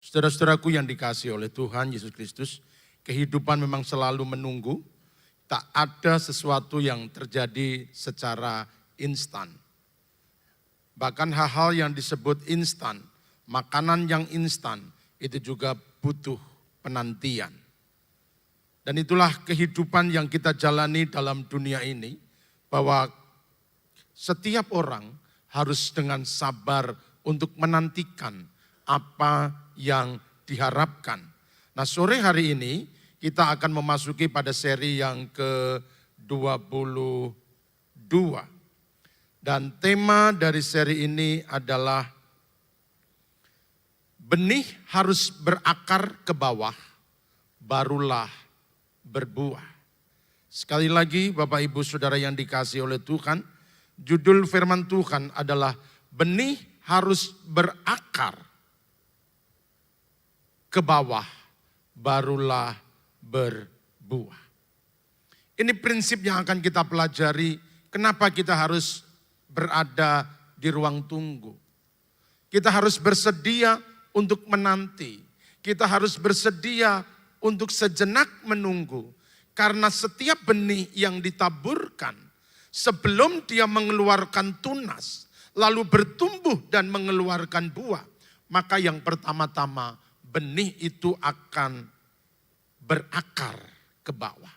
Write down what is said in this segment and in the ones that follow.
Saudara-saudaraku yang dikasihi oleh Tuhan Yesus Kristus, kehidupan memang selalu menunggu, tak ada sesuatu yang terjadi secara instan. Bahkan hal-hal yang disebut instan, makanan yang instan, itu juga butuh penantian. Dan itulah kehidupan yang kita jalani dalam dunia ini, bahwa setiap orang harus dengan sabar untuk menantikan apa yang diharapkan. Nah, sore hari ini kita akan memasuki pada seri yang ke-22. Dan tema dari seri ini adalah benih harus berakar ke bawah, barulah berbuah. Sekali lagi Bapak Ibu Saudara yang dikasihi oleh Tuhan, judul firman Tuhan adalah benih harus berakar ke bawah, barulah berbuah. Ini prinsip yang akan kita pelajari, kenapa kita harus berada di ruang tunggu. Kita harus bersedia untuk menanti. Kita harus bersedia untuk sejenak menunggu. Karena setiap benih yang ditaburkan, sebelum dia mengeluarkan tunas, lalu bertumbuh dan mengeluarkan buah, maka yang pertama-tama benih itu akan berakar ke bawah.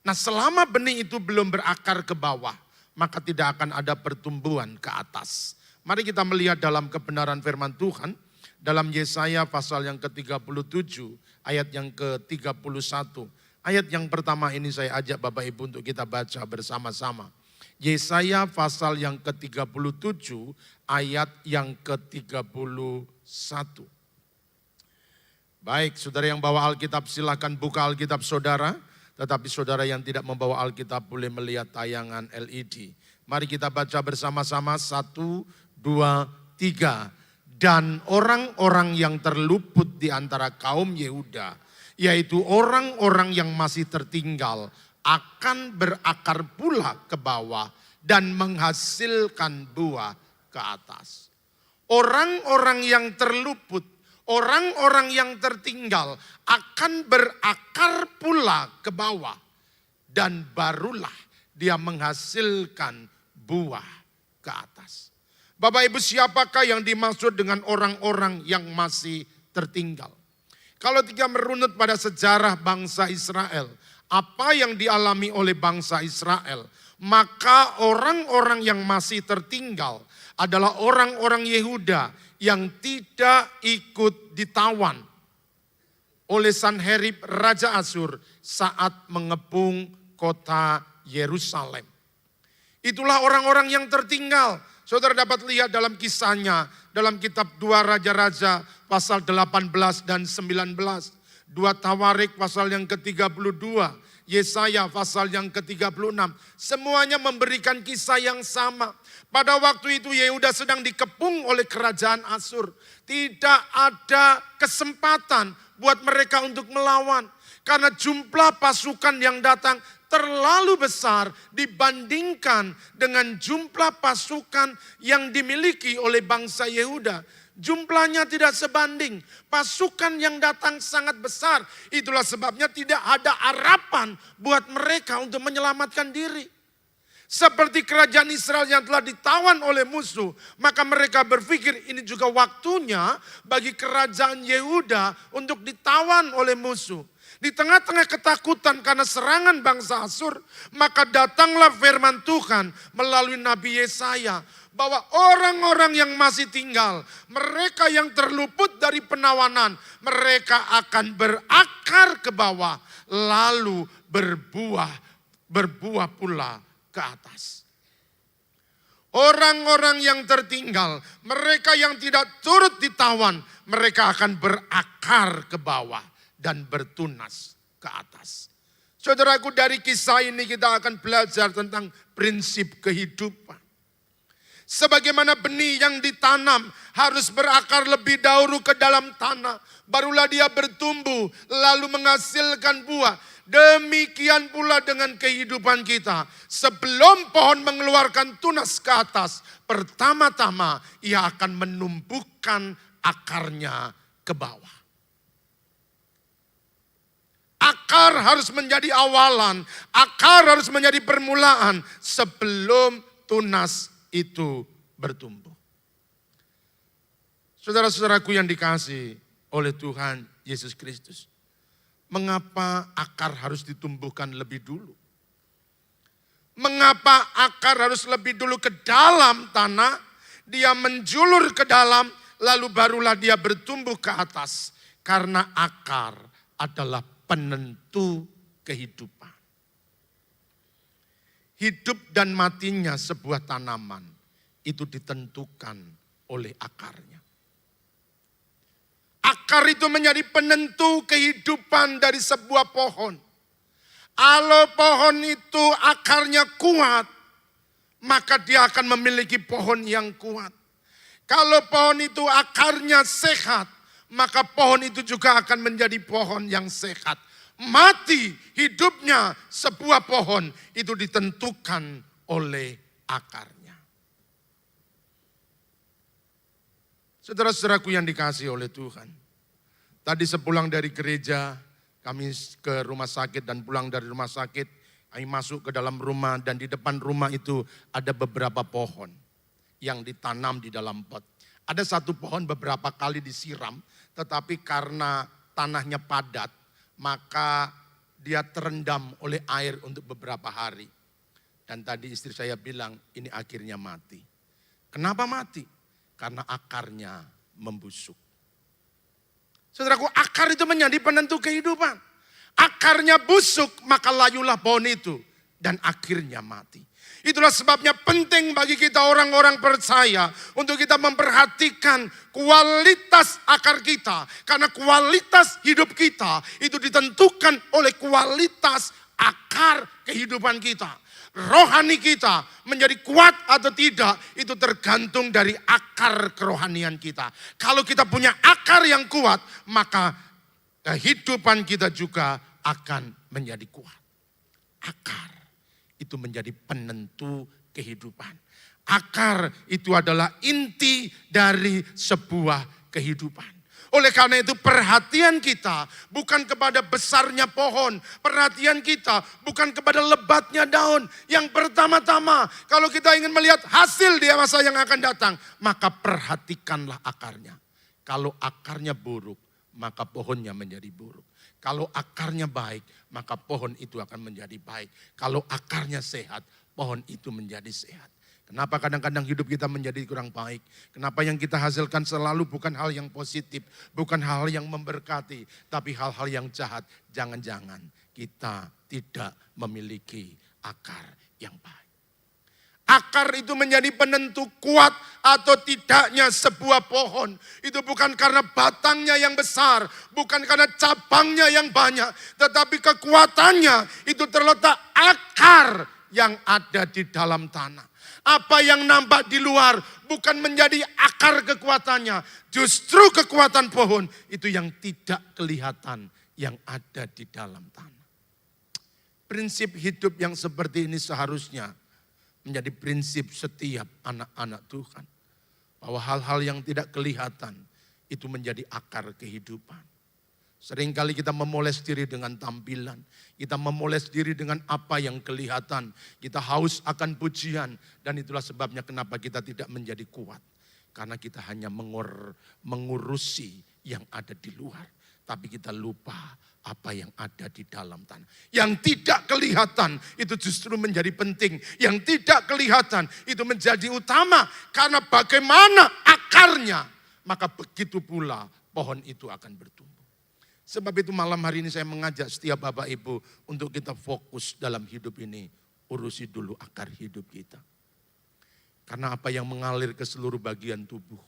Nah, selama benih itu belum berakar ke bawah, maka tidak akan ada pertumbuhan ke atas. Mari kita melihat dalam kebenaran firman Tuhan, dalam Yesaya pasal yang ke-37, ayat yang ke-31. Ayat yang pertama ini saya ajak Bapak Ibu untuk kita baca bersama-sama. Yesaya pasal yang ke-37, ayat yang ke-31. Baik, saudara yang bawa Alkitab silakan buka Alkitab saudara. Tetapi saudara yang tidak membawa Alkitab boleh melihat tayangan LED. Mari kita baca bersama-sama, 1, 2, 3. Dan orang-orang yang terluput di antara kaum Yehuda, yaitu orang-orang yang masih tertinggal, akan berakar pula ke bawah dan menghasilkan buah ke atas. Orang-orang yang terluput, orang-orang yang tertinggal akan berakar pula ke bawah dan barulah dia menghasilkan buah ke atas. Bapak Ibu, siapakah yang dimaksud dengan orang-orang yang masih tertinggal? Kalau kita merunut pada sejarah bangsa Israel, apa yang dialami oleh bangsa Israel, maka orang-orang yang masih tertinggal adalah orang-orang Yehuda yang tidak ikut ditawan oleh Sanherib Raja Asyur saat mengepung kota Yerusalem. Itulah orang-orang yang tertinggal. Saudara dapat lihat dalam kisahnya dalam kitab 2 Raja-Raja pasal 18 dan 19. 2 Tawarik pasal yang ke-32. Yesaya pasal yang ke-36. Semuanya memberikan kisah yang sama. Pada waktu itu Yehuda sedang dikepung oleh kerajaan Asyur. Tidak ada kesempatan buat mereka untuk melawan. Karena jumlah pasukan yang datang terlalu besar dibandingkan dengan jumlah pasukan yang dimiliki oleh bangsa Yehuda. Jumlahnya tidak sebanding. Pasukan yang datang sangat besar. Itulah sebabnya tidak ada harapan buat mereka untuk menyelamatkan diri. Seperti kerajaan Israel yang telah ditawan oleh musuh, maka mereka berpikir ini juga waktunya bagi kerajaan Yehuda untuk ditawan oleh musuh. Di tengah-tengah ketakutan karena serangan bangsa Asyur, maka datanglah firman Tuhan melalui Nabi Yesaya bahwa orang-orang yang masih tinggal, mereka yang terluput dari penawanan, mereka akan berakar ke bawah lalu berbuah pula ke atas. Orang-orang yang tertinggal, mereka yang tidak turut ditawan, mereka akan berakar ke bawah dan bertunas ke atas. Saudaraku, dari kisah ini kita akan belajar tentang prinsip kehidupan. Sebagaimana benih yang ditanam harus berakar lebih dahulu ke dalam tanah, barulah dia bertumbuh lalu menghasilkan buah. Demikian pula dengan kehidupan kita. Sebelum pohon mengeluarkan tunas ke atas, pertama-tama ia akan menumbuhkan akarnya ke bawah. Akar harus menjadi awalan, akar harus menjadi permulaan sebelum tunas itu bertumbuh. Saudara-saudaraku yang dikasihi oleh Tuhan Yesus Kristus, mengapa akar harus ditumbuhkan lebih dulu? Mengapa akar harus lebih dulu ke dalam tanah, dia menjulur ke dalam, lalu barulah dia bertumbuh ke atas? Karena akar adalah penentu kehidupan. Hidup dan matinya sebuah tanaman itu ditentukan oleh akarnya. Akar itu menjadi penentu kehidupan dari sebuah pohon. Kalau pohon itu akarnya kuat, maka dia akan memiliki pohon yang kuat. Kalau pohon itu akarnya sehat, maka pohon itu juga akan menjadi pohon yang sehat. Mati hidupnya sebuah pohon itu ditentukan oleh akarnya. Saudara-saudaraku yang dikasihi oleh Tuhan, tadi sepulang dari gereja, kami ke rumah sakit dan pulang dari rumah sakit, kami masuk ke dalam rumah dan di depan rumah itu ada beberapa pohon yang ditanam di dalam pot. Ada satu pohon beberapa kali disiram, tetapi karena tanahnya padat, maka dia terendam oleh air untuk beberapa hari. Dan tadi istri saya bilang, ini akhirnya mati. Kenapa mati? Karena akarnya membusuk. Saudaraku, akar itu menjadi penentu kehidupan. Akarnya busuk, maka layulah pohon itu. Dan akhirnya mati. Itulah sebabnya penting bagi kita orang-orang percaya untuk kita memperhatikan kualitas akar kita. Karena kualitas hidup kita itu ditentukan oleh kualitas akar kehidupan kita. Rohani kita menjadi kuat atau tidak itu tergantung dari akar kerohanian kita. Kalau kita punya akar yang kuat, maka kehidupan kita juga akan menjadi kuat. Akar itu menjadi penentu kehidupan. Akar itu adalah inti dari sebuah kehidupan. Oleh karena itu perhatian kita bukan kepada besarnya pohon. Perhatian kita bukan kepada lebatnya daun. Yang pertama-tama kalau kita ingin melihat hasil di masa yang akan datang, maka perhatikanlah akarnya. Kalau akarnya buruk, maka pohonnya menjadi buruk. Kalau akarnya baik, maka pohon itu akan menjadi baik. Kalau akarnya sehat, pohon itu menjadi sehat. Kenapa kadang-kadang hidup kita menjadi kurang baik? Kenapa yang kita hasilkan selalu bukan hal yang positif, bukan hal yang memberkati, tapi hal-hal yang jahat. Jangan-jangan kita tidak memiliki akar yang baik. Akar itu menjadi penentu kuat atau tidaknya sebuah pohon. Itu bukan karena batangnya yang besar, bukan karena cabangnya yang banyak, tetapi kekuatannya itu terletak akar yang ada di dalam tanah. Apa yang nampak di luar bukan menjadi akar kekuatannya. Justru kekuatan pohon itu yang tidak kelihatan yang ada di dalam tanah. Prinsip hidup yang seperti ini seharusnya menjadi prinsip setiap anak-anak Tuhan. Bahwa hal-hal yang tidak kelihatan itu menjadi akar kehidupan. Seringkali kita memoles diri dengan tampilan. Kita memoles diri dengan apa yang kelihatan. Kita haus akan pujian. Dan itulah sebabnya kenapa kita tidak menjadi kuat. Karena kita hanya mengurusi yang ada di luar. Tapi kita lupa apa yang ada di dalam tanah. Yang tidak kelihatan itu justru menjadi penting. Yang tidak kelihatan itu menjadi utama. Karena bagaimana akarnya, maka begitu pula pohon itu akan bertumbuh. Sebab itu malam hari ini saya mengajak setiap Bapak Ibu untuk kita fokus dalam hidup ini. Urusi dulu akar hidup kita. Karena apa yang mengalir ke seluruh bagian tubuh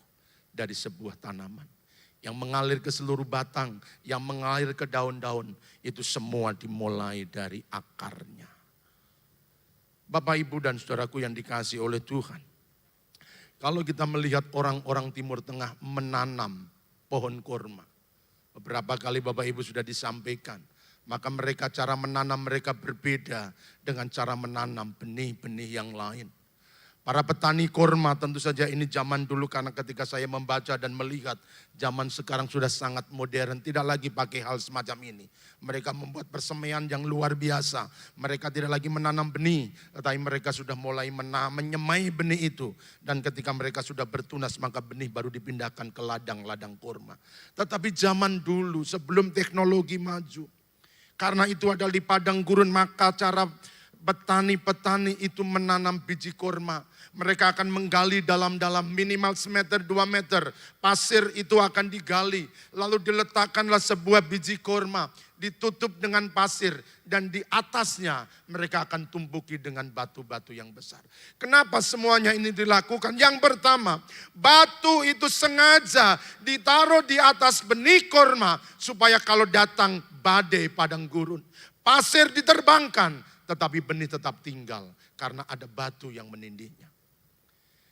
dari sebuah tanaman. Yang mengalir ke seluruh batang, yang mengalir ke daun-daun, itu semua dimulai dari akarnya. Bapak, Ibu, dan saudaraku yang dikasihi oleh Tuhan. Kalau kita melihat orang-orang Timur Tengah menanam pohon kurma. Beberapa kali Bapak Ibu sudah disampaikan. Maka mereka cara menanam mereka berbeda dengan cara menanam benih-benih yang lain. Para petani kurma tentu saja ini zaman dulu, karena ketika saya membaca dan melihat zaman sekarang sudah sangat modern, tidak lagi pakai hal semacam ini. Mereka membuat persemaian yang luar biasa. Mereka tidak lagi menanam benih, tetapi mereka sudah mulai menyemai benih itu. Dan ketika mereka sudah bertunas, maka benih baru dipindahkan ke ladang-ladang kurma. Tetapi zaman dulu sebelum teknologi maju, karena itu adalah di padang gurun, maka cara petani-petani itu menanam biji kurma. Mereka akan menggali dalam-dalam, minimal semeter 2 meter. Pasir itu akan digali. Lalu diletakkanlah sebuah biji kurma. Ditutup dengan pasir. Dan di atasnya mereka akan tumbuki dengan batu-batu yang besar. Kenapa semuanya ini dilakukan? Yang pertama, batu itu sengaja ditaruh di atas benih kurma. Supaya kalau datang badai padang gurun, pasir diterbangkan, tetapi benih tetap tinggal. Karena ada batu yang menindihnya.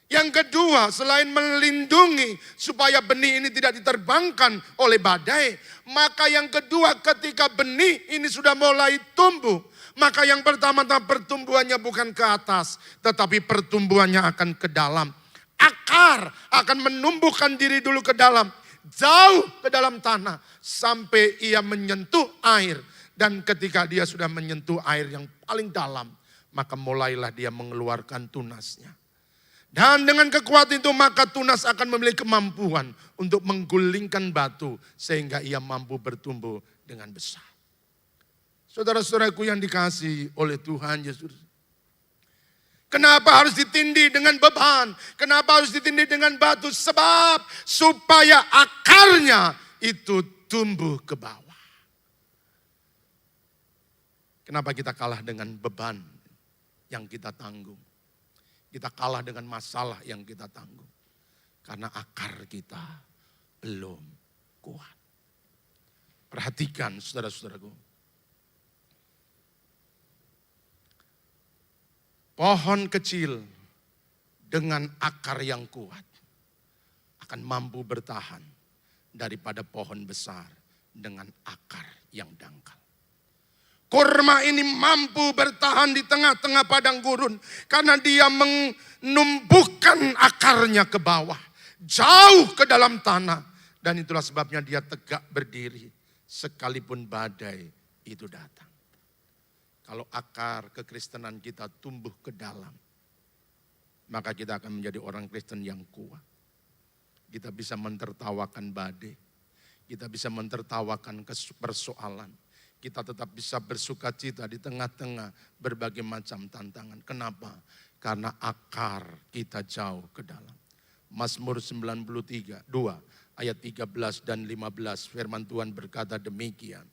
Yang kedua, selain melindungi supaya benih ini tidak diterbangkan oleh badai, maka yang kedua ketika benih ini sudah mulai tumbuh, maka yang pertama pertumbuhannya bukan ke atas, tetapi pertumbuhannya akan ke dalam. Akar akan menumbuhkan diri dulu ke dalam, jauh ke dalam tanah, sampai ia menyentuh air. Dan ketika dia sudah menyentuh air yang paling dalam, maka mulailah dia mengeluarkan tunasnya. Dan dengan kekuatan itu maka tunas akan memiliki kemampuan untuk menggulingkan batu sehingga ia mampu bertumbuh dengan besar. Saudara-saudaraku yang dikasihi oleh Tuhan Yesus. Kenapa harus ditindih dengan beban? Kenapa harus ditindih dengan batu? Sebab supaya akarnya itu tumbuh ke bawah. Kenapa kita kalah dengan beban yang kita tanggung? Kita kalah dengan masalah yang kita tanggung. Karena akar kita belum kuat. Perhatikan saudara-saudaraku. Pohon kecil dengan akar yang kuat akan mampu bertahan daripada pohon besar dengan akar yang dangkal. Kurma ini mampu bertahan di tengah-tengah padang gurun karena dia menumbuhkan akarnya ke bawah, jauh ke dalam tanah. Dan itulah sebabnya dia tegak berdiri sekalipun badai itu datang. Kalau akar kekristenan kita tumbuh ke dalam, maka kita akan menjadi orang Kristen yang kuat. Kita bisa mentertawakan badai, kita bisa mentertawakan persoalan. Kita tetap bisa bersuka cita di tengah-tengah berbagai macam tantangan. Kenapa? Karena akar kita jauh ke dalam. Mazmur 93, 2 ayat 13 dan 15 firman Tuhan berkata demikian.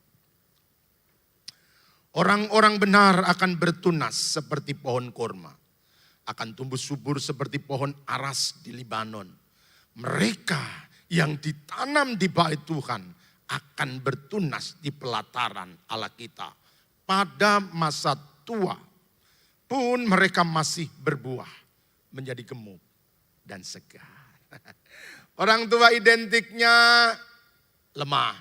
Orang-orang benar akan bertunas seperti pohon kurma. Akan tumbuh subur seperti pohon aras di Libanon. Mereka yang ditanam di bait Tuhan akan bertunas di pelataran Allah kita. Pada masa tua pun mereka masih berbuah, menjadi gemuk dan segar. Orang tua identiknya lemah.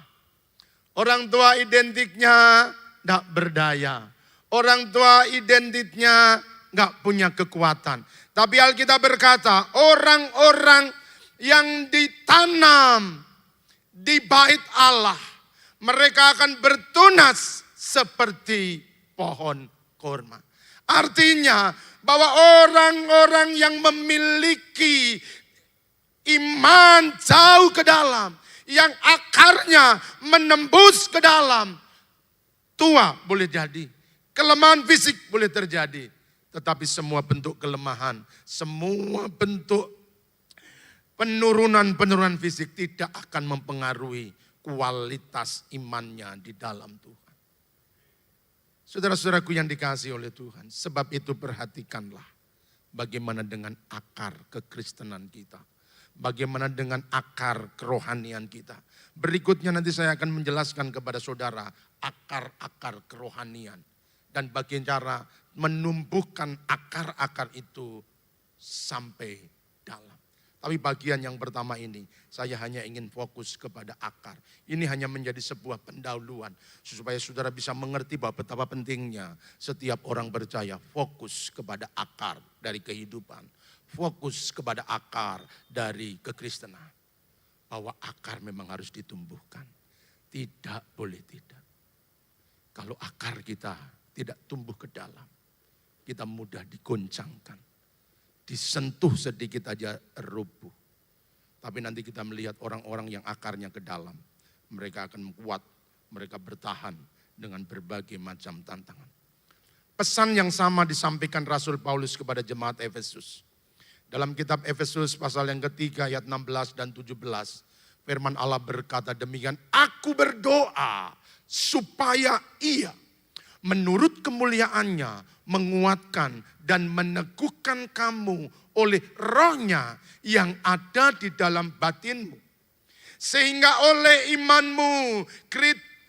Orang tua identiknya tidak berdaya. Orang tua identiknya nggak punya kekuatan. Tapi Alkitab berkata orang-orang yang ditanam di bait Allah, mereka akan bertunas seperti pohon kurma. Artinya bahwa orang-orang yang memiliki iman jauh ke dalam, yang akarnya menembus ke dalam, tua boleh jadi, kelemahan fisik boleh terjadi, tetapi semua bentuk kelemahan, semua bentuk penurunan fisik tidak akan mempengaruhi kualitas imannya di dalam Tuhan. Saudara-saudaraku yang dikasihi oleh Tuhan, sebab itu perhatikanlah bagaimana dengan akar kekristenan kita. Bagaimana dengan akar kerohanian kita. Berikutnya nanti saya akan menjelaskan kepada saudara akar-akar kerohanian. Dan bagaimana cara menumbuhkan akar-akar itu sampai dalam. Tapi bagian yang pertama ini, saya hanya ingin fokus kepada akar. Ini hanya menjadi sebuah pendahuluan, supaya saudara bisa mengerti bahwa betapa pentingnya setiap orang percaya fokus kepada akar dari kehidupan. fokus kepada akar dari kekristenan. Bahwa akar memang harus ditumbuhkan. Tidak boleh tidak. Kalau akar kita tidak tumbuh ke dalam, kita mudah digoncangkan. Disentuh sedikit aja rubuh. Tapi nanti kita melihat orang-orang yang akarnya ke dalam. Mereka akan kuat, mereka bertahan dengan berbagai macam tantangan. Pesan yang sama disampaikan Rasul Paulus kepada jemaat Efesus. Dalam kitab Efesus pasal yang ketiga ayat 16 dan 17. Firman Allah berkata demikian, aku berdoa supaya ia menurut kemuliaannya menguatkan dan meneguhkan kamu oleh rohnya yang ada di dalam batinmu. Sehingga oleh imanmu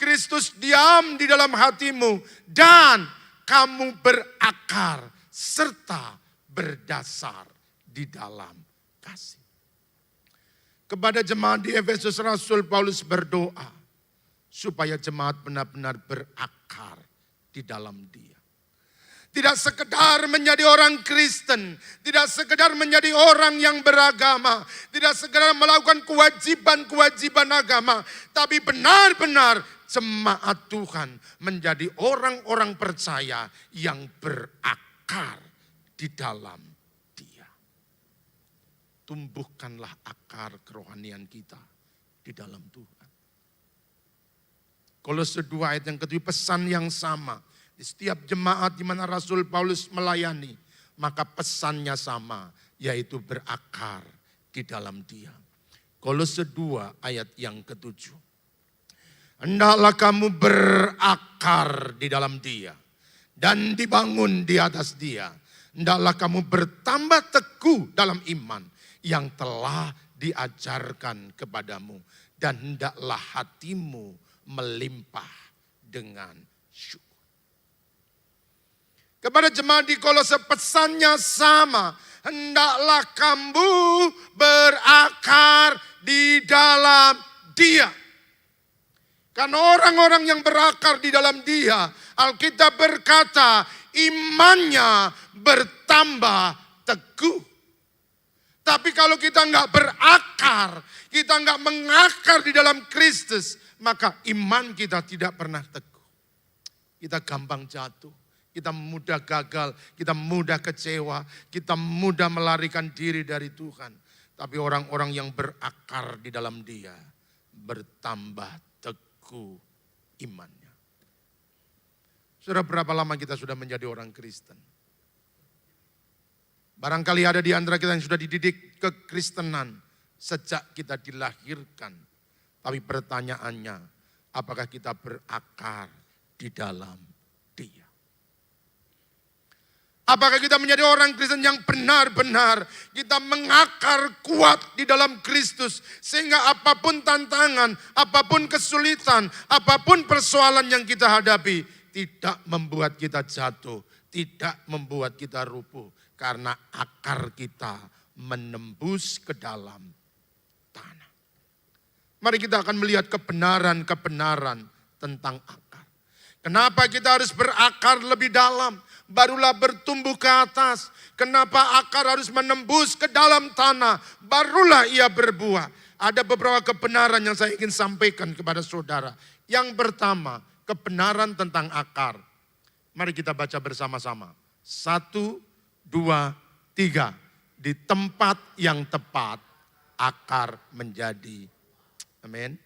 Kristus diam di dalam hatimu dan kamu berakar serta berdasar di dalam kasih. Kepada jemaat di Efesus Rasul Paulus berdoa supaya jemaat benar-benar berakar di dalam Dia. Tidak sekedar menjadi orang Kristen, tidak sekedar menjadi orang yang beragama, tidak sekedar melakukan kewajiban-kewajiban agama, tapi benar-benar jemaat Tuhan menjadi orang-orang percaya yang berakar di dalam Dia. Tumbuhkanlah akar kerohanian kita di dalam Tuhan. Kolose 2 ayat yang kedua, pesan yang sama. Di setiap jemaat di mana Rasul Paulus melayani, maka pesannya sama, yaitu berakar di dalam Dia. Kolose 2 ayat yang ketujuh. Hendaklah kamu berakar di dalam Dia dan dibangun di atas Dia. Hendaklah kamu bertambah teguh dalam iman yang telah diajarkan kepadamu, dan hendaklah hatimu melimpah dengan syukur. Kepada jemaat di Kolose pesannya sama, hendaklah kamu berakar di dalam Dia. Karena orang-orang yang berakar di dalam Dia, Alkitab berkata imannya bertambah teguh. Tapi kalau kita nggak berakar, kita nggak mengakar di dalam Kristus, maka iman kita tidak pernah teguh. Kita gampang jatuh, kita mudah gagal, kita mudah kecewa, kita mudah melarikan diri dari Tuhan. Tapi orang-orang yang berakar di dalam Dia bertambah teguh imannya. Sudah berapa lama kita sudah menjadi orang Kristen? Barangkali ada di antara kita yang sudah dididik kekristenan sejak kita dilahirkan. Tapi pertanyaannya, apakah kita berakar di dalam Dia? Apakah kita menjadi orang Kristen yang benar-benar kita mengakar kuat di dalam Kristus, sehingga apapun tantangan, apapun kesulitan, apapun persoalan yang kita hadapi tidak membuat kita jatuh, tidak membuat kita rubuh, karena akar kita menembus ke dalam tanah. Mari kita akan melihat kebenaran-kebenaran tentang akar. Kenapa kita harus berakar lebih dalam, barulah bertumbuh ke atas. Kenapa akar harus menembus ke dalam tanah, barulah ia berbuah. Ada beberapa kebenaran yang saya ingin sampaikan kepada saudara. Yang pertama, kebenaran tentang akar. Mari kita baca bersama-sama. 1, 2, 3. Di tempat yang tepat, akar menjadi. Amin.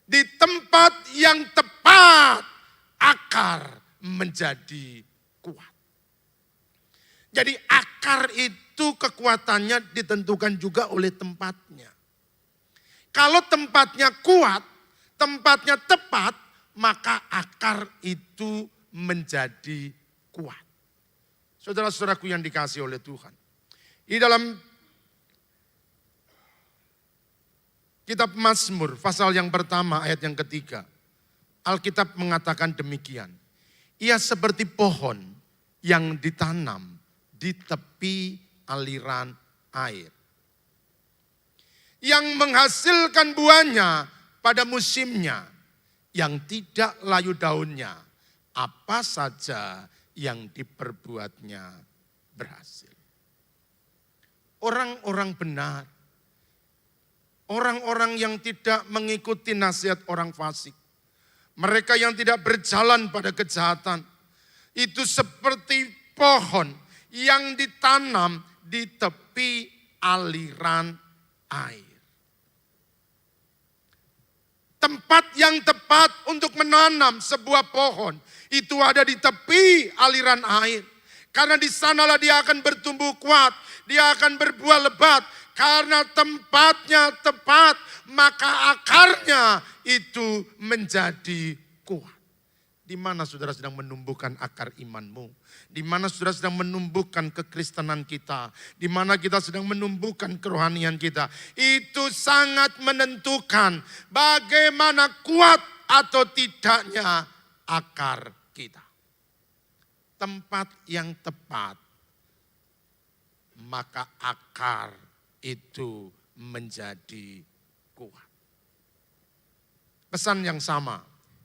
Di tempat yang tepat, akar menjadi kuat. Jadi akar itu kekuatannya ditentukan juga oleh tempatnya. Kalau tempatnya kuat, tempatnya tepat, maka akar itu menjadi kuat. Saudara-saudaraku yang dikasihi oleh Tuhan. Di dalam kitab Mazmur, pasal yang pertama, ayat yang ketiga. Alkitab mengatakan demikian. Ia seperti pohon yang ditanam di tepi aliran air. Yang menghasilkan buahnya pada musimnya. Yang tidak layu daunnya. Apa saja yang diperbuatnya berhasil. orang-orang benar. Orang-orang yang tidak mengikuti nasihat orang fasik. Mereka yang tidak berjalan pada kejahatan. Itu seperti pohon yang ditanam di tepi aliran air. Tempat yang tepat untuk menanam sebuah pohon itu ada di tepi aliran air. Karena di sanalah dia akan bertumbuh kuat, dia akan berbuah lebat. Karena tempatnya tepat, maka akarnya itu menjadi kuat. Di mana saudara sedang menumbuhkan akar imanmu? Di mana saudara sedang menumbuhkan kekristenan kita? Di mana kita sedang menumbuhkan kerohanian kita? Itu sangat menentukan bagaimana kuat atau tidaknya akar kita. Tempat yang tepat, maka akar itu menjadi kuat. Pesan yang sama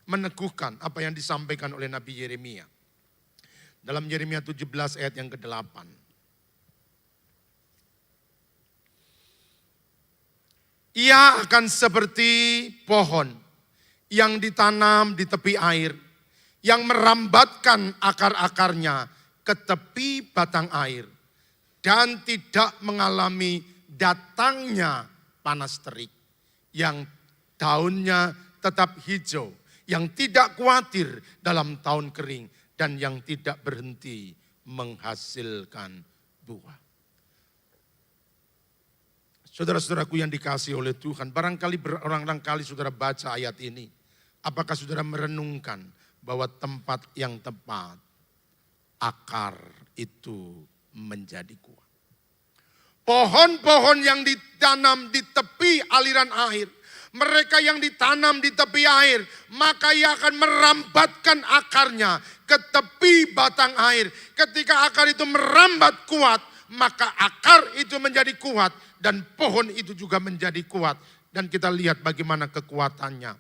meneguhkan apa yang disampaikan oleh Nabi Yeremia. Dalam Yeremia 17 ayat yang ke-8. Ia akan seperti pohon yang ditanam di tepi air, yang merambatkan akar-akarnya ke tepi batang air, dan tidak mengalami datangnya panas terik, yang daunnya tetap hijau, yang tidak khawatir dalam tahun kering, dan yang tidak berhenti menghasilkan buah. Saudara-saudaraku yang dikasihi oleh Tuhan, barangkali berulang-ulang kali saudara baca ayat ini. Apakah saudara merenungkan bahwa tempat yang tepat, akar itu menjadi kuat. Pohon-pohon yang ditanam di tepi aliran air, mereka yang ditanam di tepi air, maka ia akan merambatkan akarnya ke tepi batang air. Ketika akar itu merambat kuat, maka akar itu menjadi kuat dan pohon itu juga menjadi kuat. Dan kita lihat bagaimana kekuatannya.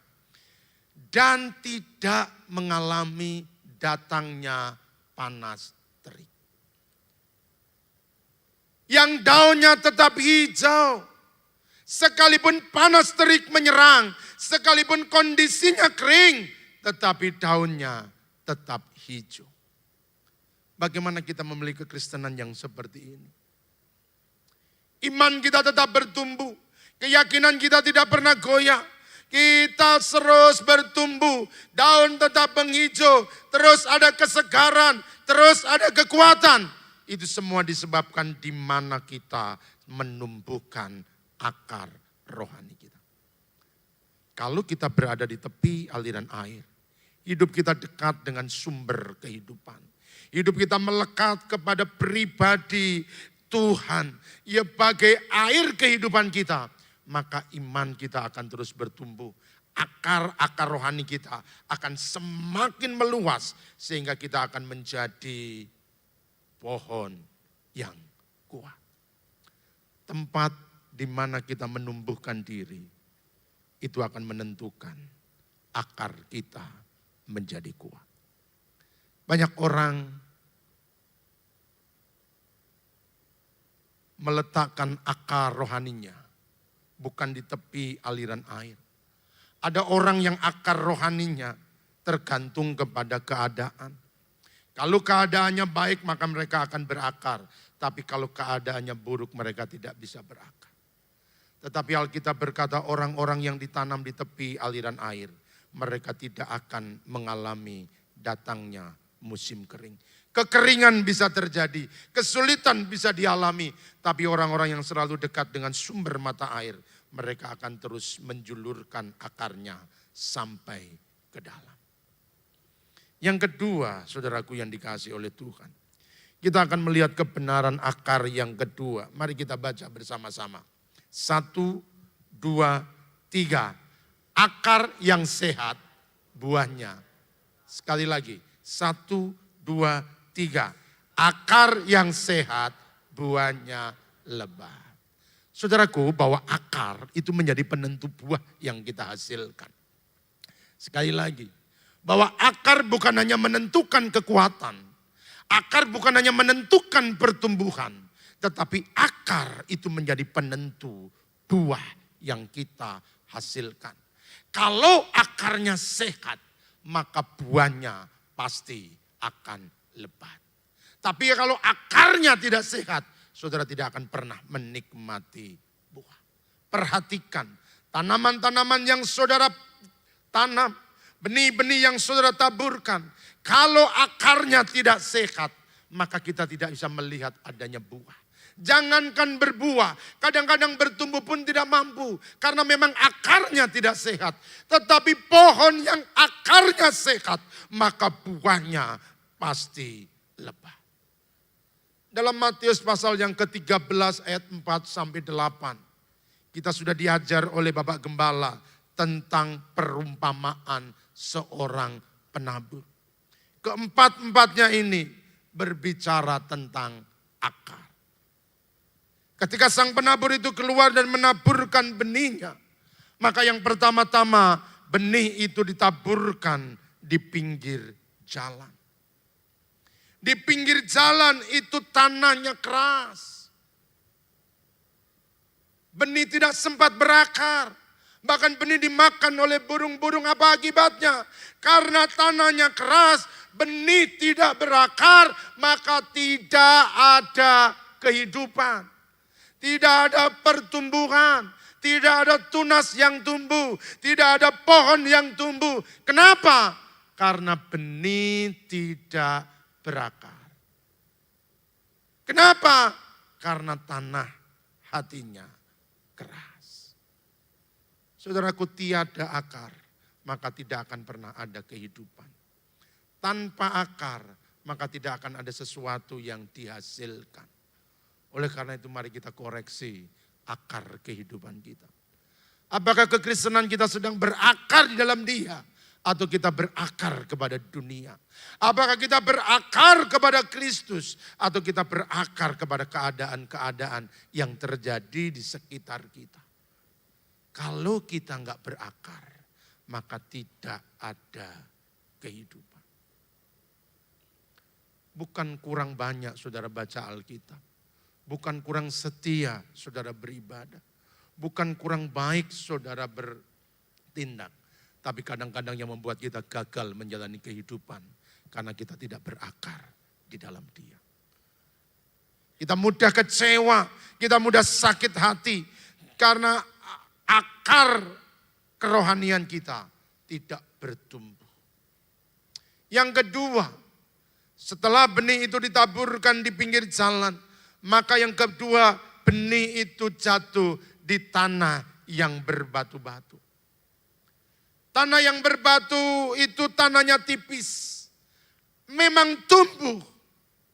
Dan tidak mengalami datangnya panas terik. Yang daunnya tetap hijau. Sekalipun panas terik menyerang, sekalipun kondisinya kering, tetapi daunnya tetap hijau. Bagaimana kita memiliki kekristenan yang seperti ini? Iman kita tetap bertumbuh, keyakinan kita tidak pernah goyah. Kita terus bertumbuh, daun tetap menghijau, terus ada kesegaran, terus ada kekuatan. Itu semua disebabkan di mana kita menumbuhkan akar rohani kita. Kalau kita berada di tepi aliran air, hidup kita dekat dengan sumber kehidupan. Hidup kita melekat kepada pribadi Tuhan. Ia bagai air kehidupan kita. Maka iman kita akan terus bertumbuh. Akar-akar rohani kita akan semakin meluas. Sehingga kita akan menjadi pohon yang kuat. Tempat di mana kita menumbuhkan diri, itu akan menentukan akar kita menjadi kuat. Banyak orang meletakkan akar rohaninya bukan di tepi aliran air. Ada orang yang akar rohaninya tergantung kepada keadaan. Kalau keadaannya baik maka mereka akan berakar. Tapi kalau keadaannya buruk mereka tidak bisa berakar. Tetapi Alkitab berkata orang-orang yang ditanam di tepi aliran air, mereka tidak akan mengalami datangnya musim kering. Kekeringan bisa terjadi, kesulitan bisa dialami. Tapi orang-orang yang selalu dekat dengan sumber mata air, mereka akan terus menjulurkan akarnya sampai ke dalam. Yang kedua, saudaraku yang dikasihi oleh Tuhan. Kita akan melihat kebenaran akar yang kedua. Mari kita baca bersama-sama. 1, 2, 3. Akar yang sehat buahnya. Sekali lagi. 1, 2, 3. Akar yang sehat buahnya lebat. Saudaraku, bahwa akar itu menjadi penentu buah yang kita hasilkan. Sekali lagi. Bahwa akar bukan hanya menentukan kekuatan. Akar bukan hanya menentukan pertumbuhan. Tetapi akar itu menjadi penentu buah yang kita hasilkan. Kalau akarnya sehat, maka buahnya pasti akan lebat. Tapi kalau akarnya tidak sehat, saudara tidak akan pernah menikmati buah. Perhatikan tanaman-tanaman yang saudara tanam, benih-benih yang saudara taburkan. Kalau akarnya tidak sehat, maka kita tidak bisa melihat adanya buah. Jangankan berbuah, kadang-kadang bertumbuh pun tidak mampu. Karena memang akarnya tidak sehat. Tetapi pohon yang akarnya sehat, maka buahnya pasti lebat. Dalam Matius pasal yang ke-13 ayat 4 sampai 8. Kita sudah diajar oleh Bapak Gembala tentang perumpamaan seorang penabur. Keempat-empatnya ini berbicara tentang akar. Ketika sang penabur itu keluar dan menaburkan benihnya, maka yang pertama-tama benih itu ditaburkan di pinggir jalan. Di pinggir jalan itu tanahnya keras. Benih tidak sempat berakar. Bahkan benih dimakan oleh burung-burung. Apa akibatnya? Karena tanahnya keras, benih tidak berakar, maka tidak ada kehidupan. Tidak ada pertumbuhan, tidak ada tunas yang tumbuh, tidak ada pohon yang tumbuh. Kenapa? Karena benih tidak berakar. Kenapa? Karena tanah hatinya keras. Saudaraku, tiada akar, maka tidak akan pernah ada kehidupan. Tanpa akar, maka tidak akan ada sesuatu yang dihasilkan. Oleh karena itu mari kita koreksi akar kehidupan kita. Apakah kekristenan kita sedang berakar di dalam Dia? Atau kita berakar kepada dunia? Apakah kita berakar kepada Kristus? Atau kita berakar kepada keadaan-keadaan yang terjadi di sekitar kita? Kalau kita enggak berakar, maka tidak ada kehidupan. Bukan kurang banyak saudara baca Alkitab. Bukan kurang setia saudara beribadah. Bukan kurang baik saudara bertindak. Tapi kadang-kadang yang membuat kita gagal menjalani kehidupan. Karena kita tidak berakar di dalam Dia. Kita mudah kecewa. Kita mudah sakit hati. Karena akar kerohanian kita tidak bertumbuh. Yang kedua, setelah benih itu ditaburkan di pinggir jalan, maka yang kedua, benih itu jatuh di tanah yang berbatu-batu. Tanah yang berbatu itu tanahnya tipis. Memang tumbuh,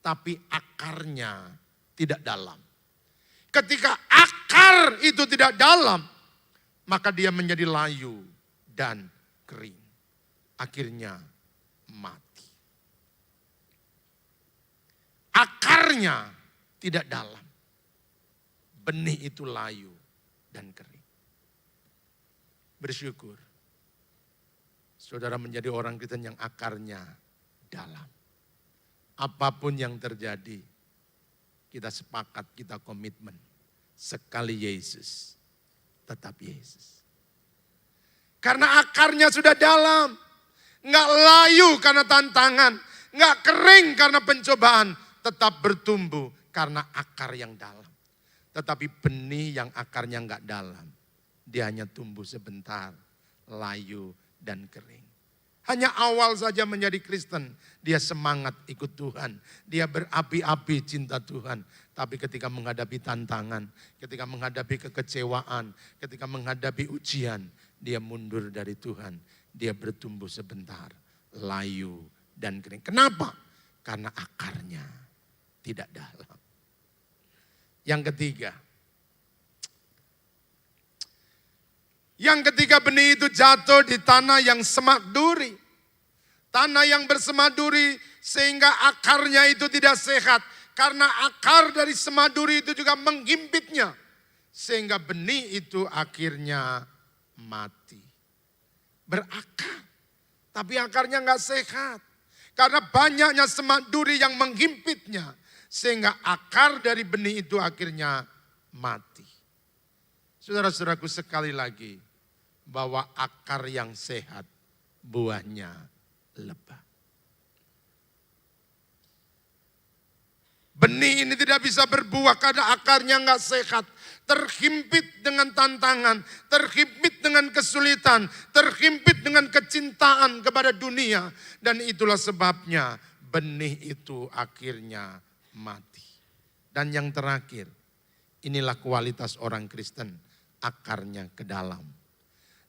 tapi akarnya tidak dalam. Ketika akar itu tidak dalam, maka dia menjadi layu dan kering. Akhirnya mati. Akarnya tidak dalam. Benih itu layu dan kering. Bersyukur. Saudara menjadi orang Kristen yang akarnya dalam. Apapun yang terjadi, kita sepakat, kita komitmen. Sekali Yesus, tetap Yesus. Karena akarnya sudah dalam. Nggak layu karena tantangan. Nggak kering karena pencobaan. Tetap bertumbuh karena akar yang dalam. Tetapi benih yang akarnya nggak dalam. Dia hanya tumbuh sebentar, layu dan kering. Hanya awal saja menjadi Kristen, dia semangat ikut Tuhan. Dia berapi-api cinta Tuhan. Tapi ketika menghadapi tantangan, ketika menghadapi kekecewaan, ketika menghadapi ujian, dia mundur dari Tuhan. Dia bertumbuh sebentar, layu dan kering. Kenapa? Karena akarnya tidak dalam. Yang ketiga. Yang ketiga, benih itu jatuh di tanah yang semak duri. Tanah yang bersemak duri sehingga akarnya itu tidak sehat. Karena akar dari semak duri itu juga menghimpitnya. Sehingga benih itu akhirnya mati. Berakar, tapi akarnya nggak sehat. Karena banyaknya semak duri yang menghimpitnya. Sehingga akar dari benih itu akhirnya mati. Saudara-saudaraku, sekali lagi, bahwa akar yang sehat buahnya lebat. Benih ini tidak bisa berbuah karena akarnya nggak sehat. Terhimpit dengan tantangan, terhimpit dengan kesulitan, terhimpit dengan kecintaan kepada dunia. Dan itulah sebabnya benih itu akhirnya mati. Dan yang terakhir, inilah kualitas orang Kristen, akarnya ke dalam.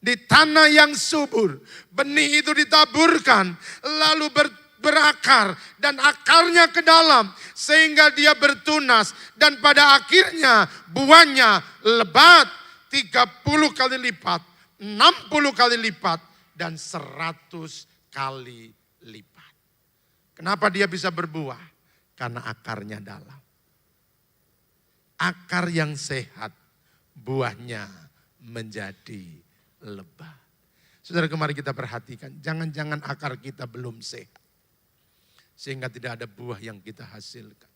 Di tanah yang subur, benih itu ditaburkan, lalu berakar dan akarnya ke dalam sehingga dia bertunas dan pada akhirnya buahnya lebat 30 kali lipat, 60 kali lipat dan 100 kali lipat. Kenapa dia bisa berbuah? Karena akarnya dalam. Akar yang sehat, buahnya menjadi lebat. Saudara, kemari kita perhatikan, jangan-jangan akar kita belum sehat. Sehingga tidak ada buah yang kita hasilkan.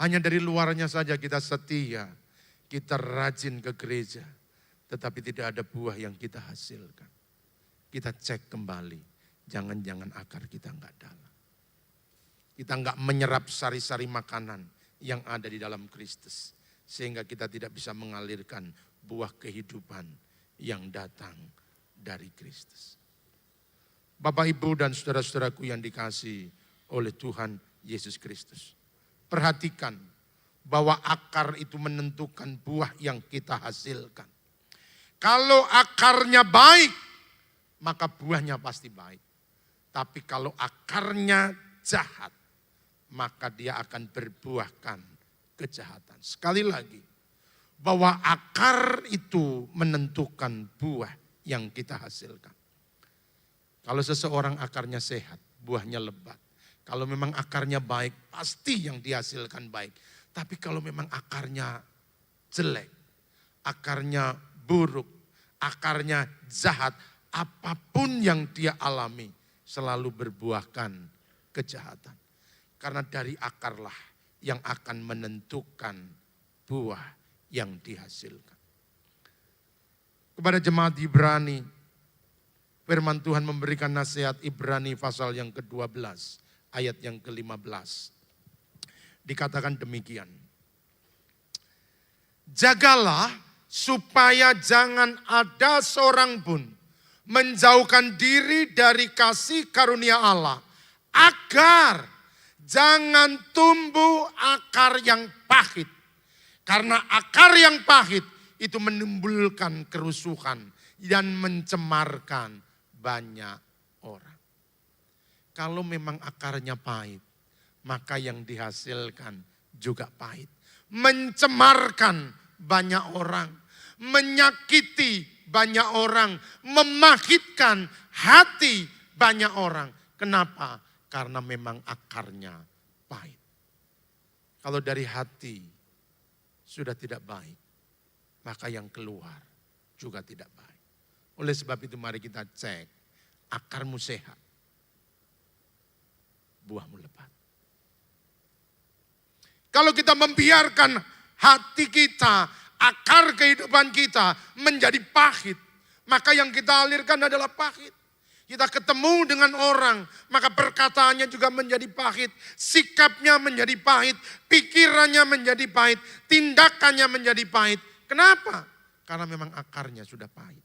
Hanya dari luarnya saja kita setia, kita rajin ke gereja, tetapi tidak ada buah yang kita hasilkan. Kita cek kembali, jangan-jangan akar kita enggak dalam. Kita enggak menyerap sari-sari makanan yang ada di dalam Kristus. Sehingga kita tidak bisa mengalirkan buah kehidupan yang datang dari Kristus. Bapak, Ibu, dan saudara-saudaraku yang dikasihi oleh Tuhan Yesus Kristus. Perhatikan bahwa akar itu menentukan buah yang kita hasilkan. Kalau akarnya baik, maka buahnya pasti baik. Tapi kalau akarnya jahat, maka dia akan berbuahkan kejahatan. Sekali lagi, bahwa akar itu menentukan buah yang kita hasilkan. Kalau seseorang akarnya sehat, buahnya lebat. Kalau memang akarnya baik, pasti yang dihasilkan baik. Tapi kalau memang akarnya jelek, akarnya buruk, akarnya jahat, apapun yang dia alami selalu berbuahkan kejahatan. Karena dari akarlah yang akan menentukan buah yang dihasilkan. Kepada jemaat Ibrani, firman Tuhan memberikan nasihat Ibrani pasal yang ke-12, ayat yang ke-15. Dikatakan demikian. Jagalah supaya jangan ada seorang pun menjauhkan diri dari kasih karunia Allah, agar jangan tumbuh akar yang pahit. Karena akar yang pahit itu menimbulkan kerusuhan dan mencemarkan banyak orang. Kalau memang akarnya pahit, maka yang dihasilkan juga pahit. Mencemarkan banyak orang, menyakiti banyak orang, memahitkan hati banyak orang. Kenapa? Karena memang akarnya pahit. Kalau dari hati sudah tidak baik, maka yang keluar juga tidak baik. Oleh sebab itu mari kita cek, akarmu sehat, buahmu lebat. Kalau kita membiarkan hati kita, akar kehidupan kita menjadi pahit, maka yang kita alirkan adalah pahit. Kita ketemu dengan orang, maka perkataannya juga menjadi pahit, sikapnya menjadi pahit, pikirannya menjadi pahit, tindakannya menjadi pahit. Kenapa? Karena memang akarnya sudah pahit.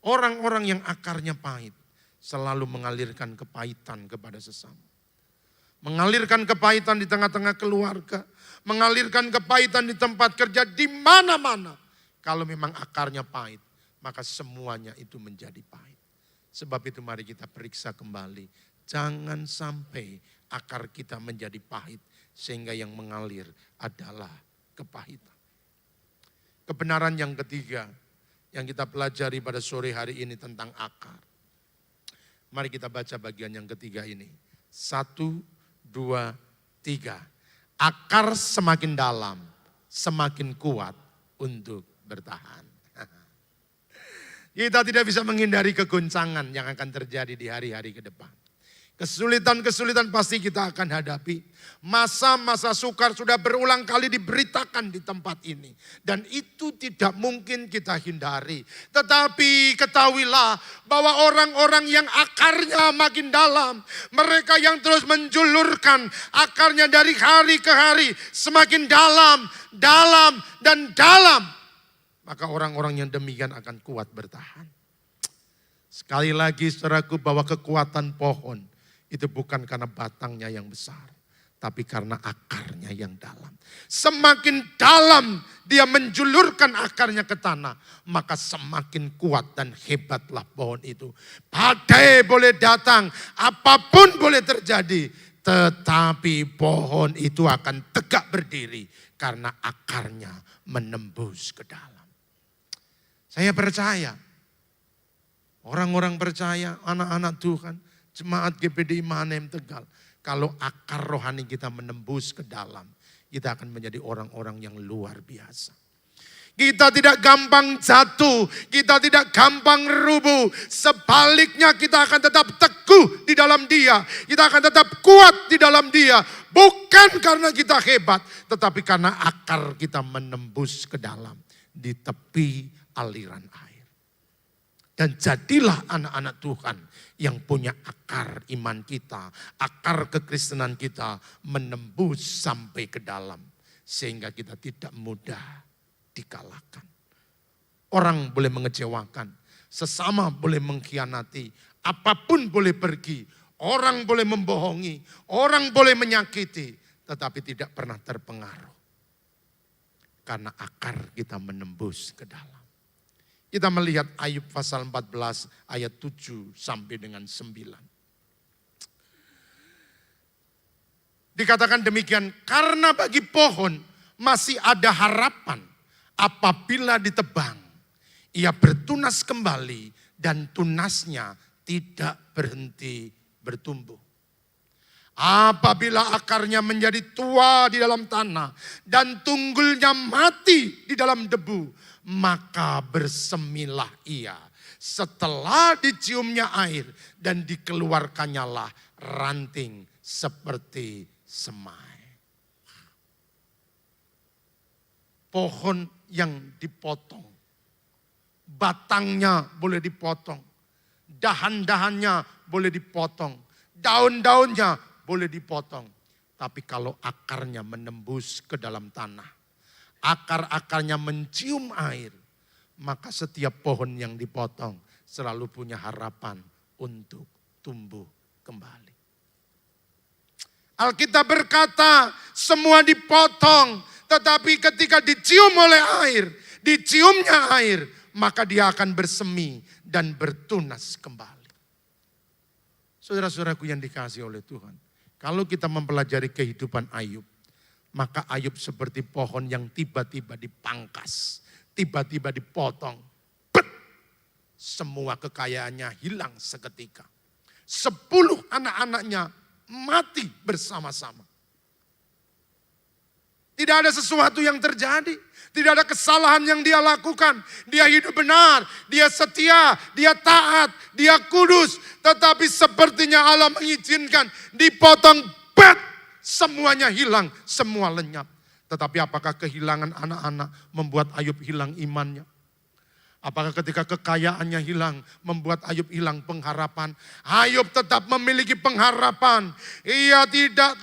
Orang-orang yang akarnya pahit selalu mengalirkan kepahitan kepada sesama. Mengalirkan kepahitan di tengah-tengah keluarga, mengalirkan kepahitan di tempat kerja, di mana-mana. Kalau memang akarnya pahit, maka semuanya itu menjadi pahit. Sebab itu mari kita periksa kembali. Jangan sampai akar kita menjadi pahit sehingga yang mengalir adalah kepahitan. Kebenaran yang ketiga yang kita pelajari pada sore hari ini tentang akar. Mari kita baca bagian yang ketiga ini. 1, 2, 3. Akar semakin dalam, semakin kuat untuk bertahan. Kita tidak bisa menghindari kegoncangan yang akan terjadi di hari-hari ke depan. Kesulitan-kesulitan pasti kita akan hadapi. Masa-masa sukar sudah berulang kali diberitakan di tempat ini. Dan itu tidak mungkin kita hindari. Tetapi ketahuilah bahwa orang-orang yang akarnya makin dalam. Mereka yang terus menjulurkan akarnya dari hari ke hari. Semakin dalam, dalam, dan dalam. Maka orang-orang yang demikian akan kuat bertahan. Sekali lagi saudaraku, bahwa kekuatan pohon itu bukan karena batangnya yang besar, tapi karena akarnya yang dalam. Semakin dalam dia menjulurkan akarnya ke tanah, maka semakin kuat dan hebatlah pohon itu. Badai boleh datang, apapun boleh terjadi, tetapi pohon itu akan tegak berdiri karena akarnya menembus ke dalam. Saya percaya, orang-orang percaya, anak-anak Tuhan, jemaat GPDI Mahanaim Tegal, kalau akar rohani kita menembus ke dalam, kita akan menjadi orang-orang yang luar biasa. Kita tidak gampang jatuh, kita tidak gampang rubuh. Sebaliknya kita akan tetap teguh di dalam Dia. Kita akan tetap kuat di dalam Dia. Bukan karena kita hebat, tetapi karena akar kita menembus ke dalam di tepi aliran air. Dan jadilah anak-anak Tuhan yang punya akar iman kita, akar kekristenan kita menembus sampai ke dalam. Sehingga kita tidak mudah dikalahkan. Orang boleh mengecewakan, sesama boleh mengkhianati, apapun boleh pergi, orang boleh membohongi, orang boleh menyakiti, tetapi tidak pernah terpengaruh. Karena akar kita menembus ke dalam. Kita melihat Ayub pasal 14 ayat 7 sampai dengan 9. Dikatakan demikian, karena bagi pohon masih ada harapan apabila ditebang. Ia bertunas kembali dan tunasnya tidak berhenti bertumbuh. Apabila akarnya menjadi tua di dalam tanah dan tunggulnya mati di dalam debu, maka bersemilah ia. Setelah diciumnya air dan dikeluarkannya lah ranting seperti semai. Pohon yang dipotong, batangnya boleh dipotong, dahan-dahannya boleh dipotong, daun-daunnya boleh dipotong. Tapi kalau akarnya menembus ke dalam tanah, akar-akarnya mencium air, maka setiap pohon yang dipotong selalu punya harapan untuk tumbuh kembali. Alkitab berkata semua dipotong, tetapi ketika dicium oleh air, diciumnya air, maka dia akan bersemi dan bertunas kembali. Saudara-saudaraku yang dikasihi oleh Tuhan, kalau kita mempelajari kehidupan Ayub, maka Ayub seperti pohon yang tiba-tiba dipangkas, tiba-tiba dipotong. Bet! Semua kekayaannya hilang seketika. 10 anak-anaknya mati bersama-sama. Tidak ada sesuatu yang terjadi. Tidak ada kesalahan yang dia lakukan. Dia hidup benar, dia setia, dia taat, dia kudus. Tetapi sepertinya Allah mengizinkan dipotong, bet, semuanya hilang, semua lenyap. Tetapi apakah kehilangan anak-anak membuat Ayub hilang imannya? Apakah ketika kekayaannya hilang membuat Ayub hilang pengharapan? Ayub tetap memiliki pengharapan. Ia tidak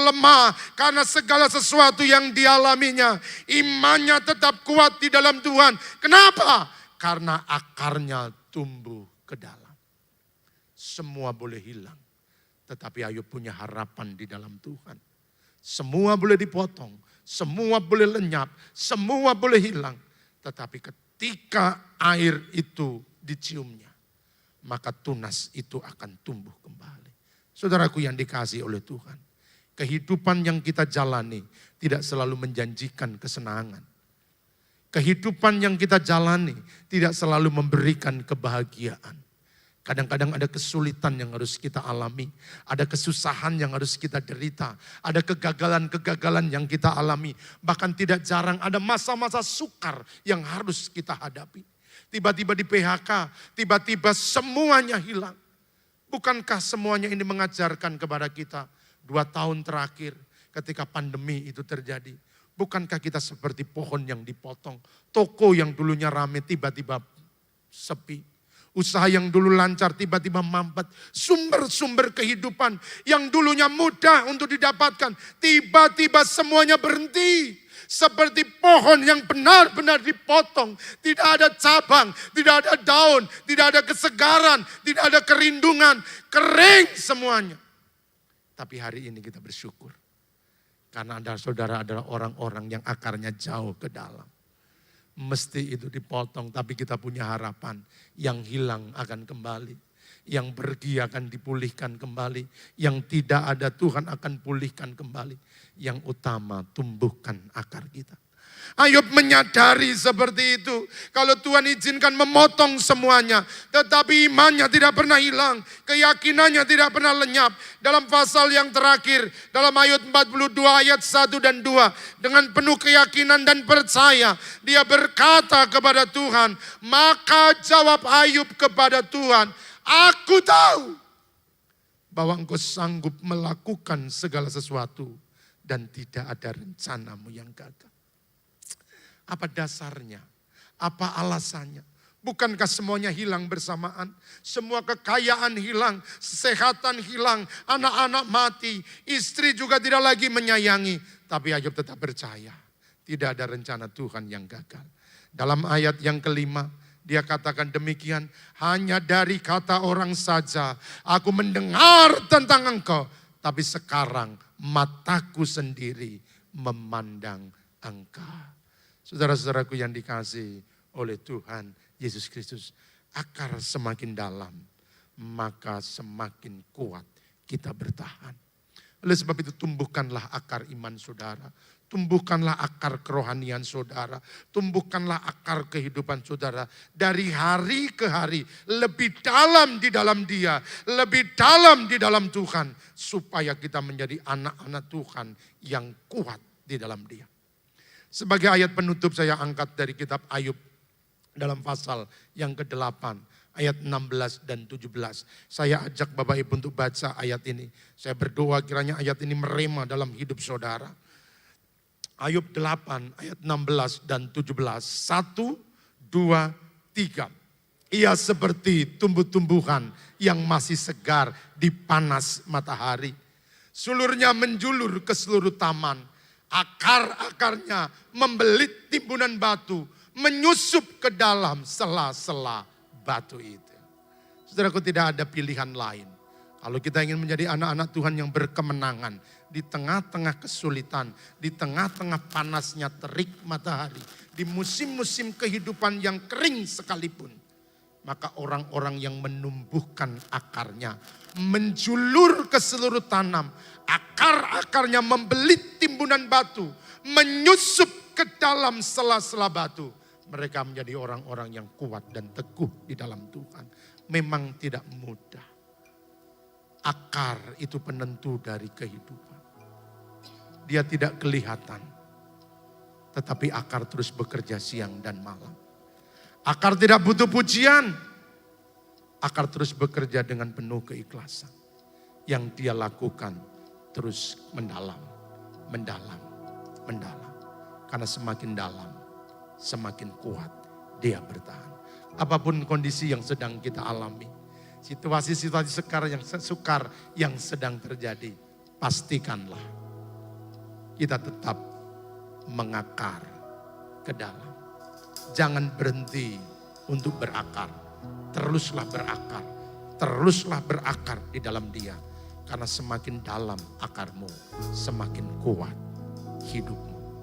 lemah karena segala sesuatu yang dialaminya. Imannya tetap kuat di dalam Tuhan. Kenapa? Karena akarnya tumbuh ke dalam. Semua boleh hilang, tetapi Ayub punya harapan di dalam Tuhan. Semua boleh dipotong, semua boleh lenyap, semua boleh hilang. Tetapi ketika air itu diciumnya, maka tunas itu akan tumbuh kembali. Saudaraku yang dikasihi oleh Tuhan, kehidupan yang kita jalani tidak selalu menjanjikan kesenangan. Kehidupan yang kita jalani tidak selalu memberikan kebahagiaan. Kadang-kadang ada kesulitan yang harus kita alami, ada kesusahan yang harus kita derita, ada kegagalan-kegagalan yang kita alami. Bahkan tidak jarang ada masa-masa sukar yang harus kita hadapi. Tiba-tiba di PHK, tiba-tiba semuanya hilang. Bukankah semuanya ini mengajarkan kepada kita 2 tahun terakhir ketika pandemi itu terjadi? Bukankah kita seperti pohon yang dipotong? Toko yang dulunya rame tiba-tiba sepi. Usaha yang dulu lancar tiba-tiba mampet. Sumber-sumber kehidupan yang dulunya mudah untuk didapatkan, tiba-tiba semuanya berhenti. Seperti pohon yang benar-benar dipotong. Tidak ada cabang, tidak ada daun, tidak ada kesegaran, tidak ada kerindungan. Kering semuanya. Tapi hari ini kita bersyukur. Karena saudara adalah orang-orang yang akarnya jauh ke dalam. Mesti itu dipotong, tapi kita punya harapan. Yang hilang akan kembali. Yang pergi akan dipulihkan kembali. Yang tidak ada Tuhan akan pulihkan kembali. Yang utama tumbuhkan akar kita. Ayub menyadari seperti itu. Kalau Tuhan izinkan memotong semuanya. Tetapi imannya tidak pernah hilang. Keyakinannya tidak pernah lenyap. Dalam pasal yang terakhir. Dalam ayat 42 ayat 1 dan 2. Dengan penuh keyakinan dan percaya. Dia berkata kepada Tuhan. Maka jawab Ayub kepada Tuhan. Aku tahu. Bahwa engkau sanggup melakukan segala sesuatu. Dan tidak ada rencanamu yang gagal. Apa dasarnya? Apa alasannya? Bukankah semuanya hilang bersamaan? Semua kekayaan hilang, kesehatan hilang, anak-anak mati, istri juga tidak lagi menyayangi. Tapi Ayub tetap percaya, tidak ada rencana Tuhan yang gagal. Dalam ayat yang kelima, dia katakan demikian, hanya dari kata orang saja aku mendengar tentang engkau. Tapi sekarang mataku sendiri memandang engkau. Saudara-saudaraku yang dikasihi oleh Tuhan Yesus Kristus. Akar semakin dalam, maka semakin kuat kita bertahan. Oleh sebab itu tumbuhkanlah akar iman saudara. Tumbuhkanlah akar kerohanian saudara. Tumbuhkanlah akar kehidupan saudara. Dari hari ke hari. Lebih dalam di dalam dia. Lebih dalam di dalam Tuhan. Supaya kita menjadi anak-anak Tuhan yang kuat di dalam dia. Sebagai ayat penutup saya angkat dari kitab Ayub. Dalam pasal yang ke-8. Ayat 16 dan 17. Saya ajak Bapak Ibu untuk baca ayat ini. Saya berdoa kiranya ayat ini merema dalam hidup saudara. Ayub 8 ayat 16 dan 17. 1, 2, 3. Ia seperti tumbuh-tumbuhan yang masih segar di panas matahari. Sulurnya menjulur ke seluruh taman. Akar-akarnya membelit timbunan batu. Menyusup ke dalam sela-sela batu itu. Saudaraku, tidak ada pilihan lain. Kalau kita ingin menjadi anak-anak Tuhan yang berkemenangan. Di tengah-tengah kesulitan, di tengah-tengah panasnya terik matahari, di musim-musim kehidupan yang kering sekalipun, maka orang-orang yang menumbuhkan akarnya, menjulur ke seluruh tanam, akar-akarnya membelit timbunan batu, menyusup ke dalam sela-sela batu, mereka menjadi orang-orang yang kuat dan teguh di dalam Tuhan. Memang tidak mudah. Akar itu penentu dari kehidupan. Dia tidak kelihatan. Tetapi akar terus bekerja siang dan malam. Akar tidak butuh pujian. Akar terus bekerja dengan penuh keikhlasan. Yang dia lakukan terus mendalam, mendalam, mendalam. Karena semakin dalam, semakin kuat dia bertahan. Apapun kondisi yang sedang kita alami. Situasi-situasi sukar yang sedang terjadi. Pastikanlah. Kita tetap mengakar ke dalam. Jangan berhenti untuk berakar. Teruslah berakar. Teruslah berakar di dalam dia. Karena semakin dalam akarmu, semakin kuat hidupmu.